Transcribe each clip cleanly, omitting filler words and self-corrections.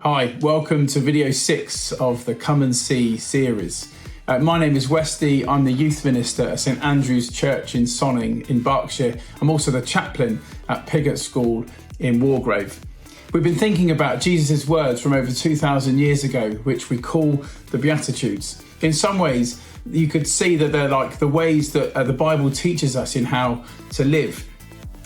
Hi, welcome to video 6 of the Come and See series. My name is Westy. I'm the youth minister at St Andrew's Church in Sonning in Berkshire. I'm also the chaplain at Pigott School in Wargrave. We've been thinking about Jesus' words from over 2,000 years ago, which we call the Beatitudes. In some ways, you could see that they're like the ways that the Bible teaches us in how to live.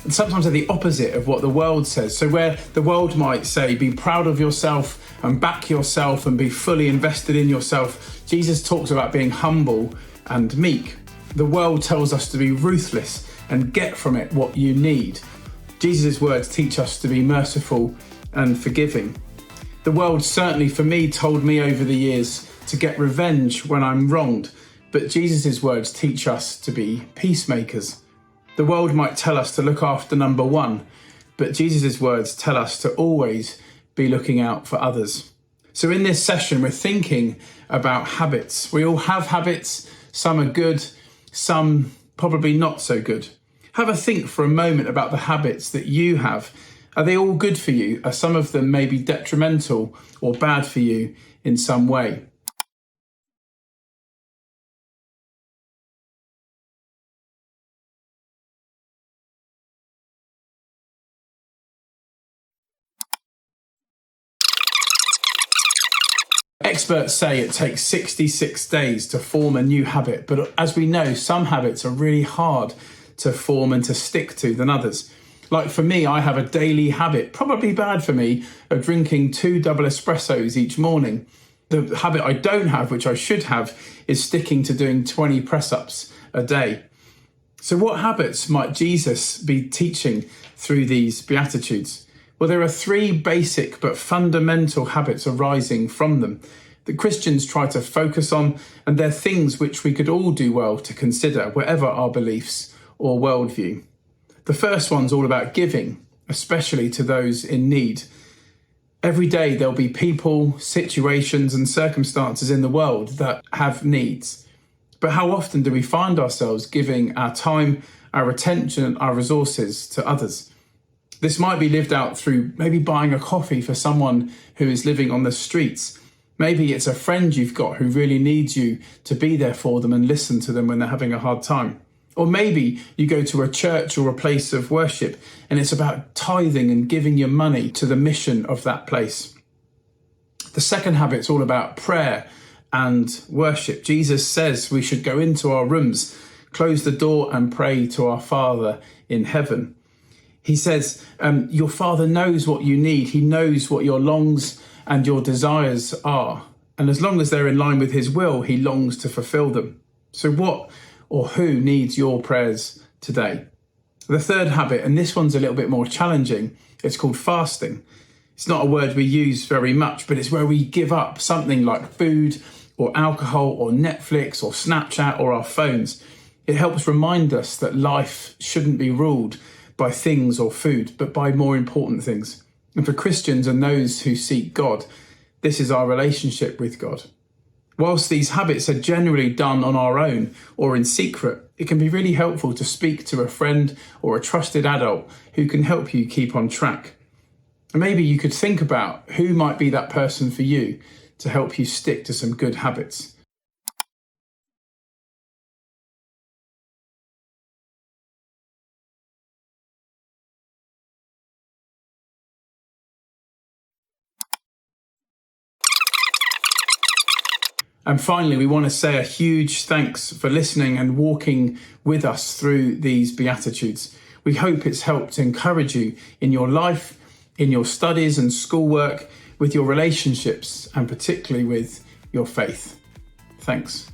And sometimes they're the opposite of what the world says. So where the world might say, be proud of yourself and back yourself and be fully invested in yourself, Jesus talks about being humble and meek. The world tells us to be ruthless and get from it what you need. Jesus' words teach us to be merciful and forgiving. The world certainly for me told me over the years to get revenge when I'm wronged, but Jesus' words teach us to be peacemakers. The world might tell us to look after number one, but Jesus' words tell us to always be looking out for others. So in this session, we're thinking about habits. We all have habits. Some are good, some probably not so good. Have a think for a moment about the habits that you have. Are they all good for you? Are some of them maybe detrimental or bad for you in some way? Experts say it takes 66 days to form a new habit, but as we know, some habits are really hard to form and to stick to than others. Like for me, I have a daily habit, probably bad for me, of drinking 2 double espressos each morning. The habit I don't have, which I should have, is sticking to doing 20 press-ups a day. So what habits might Jesus be teaching through these Beatitudes? Well, there are 3 basic but fundamental habits arising from them that Christians try to focus on, and they're things which we could all do well to consider, whatever our beliefs or worldview. The first one's all about giving, especially to those in need. Every day there'll be people, situations and circumstances in the world that have needs. But how often do we find ourselves giving our time, our attention, our resources to others? This might be lived out through maybe buying a coffee for someone who is living on the streets. Maybe it's a friend you've got who really needs you to be there for them and listen to them when they're having a hard time. Or maybe you go to a church or a place of worship and it's about tithing and giving your money to the mission of that place. The second habit's all about prayer and worship. Jesus says we should go into our rooms, close the door and pray to our Father in heaven. He says, your Father knows what you need. He knows what your longs and your desires are. And as long as they're in line with his will, he longs to fulfill them. So what or who needs your prayers today? The third habit, and this one's a little bit more challenging, it's called fasting. It's not a word we use very much, but it's where we give up something like food or alcohol or Netflix or Snapchat or our phones. It helps remind us that life shouldn't be ruled by things or food, but by more important things. And for Christians and those who seek God, this is our relationship with God. Whilst these habits are generally done on our own or in secret, it can be really helpful to speak to a friend or a trusted adult who can help you keep on track. And maybe you could think about who might be that person for you to help you stick to some good habits. And finally, we want to say a huge thanks for listening and walking with us through these Beatitudes. We hope it's helped encourage you in your life, in your studies and schoolwork, with your relationships, and particularly with your faith. Thanks.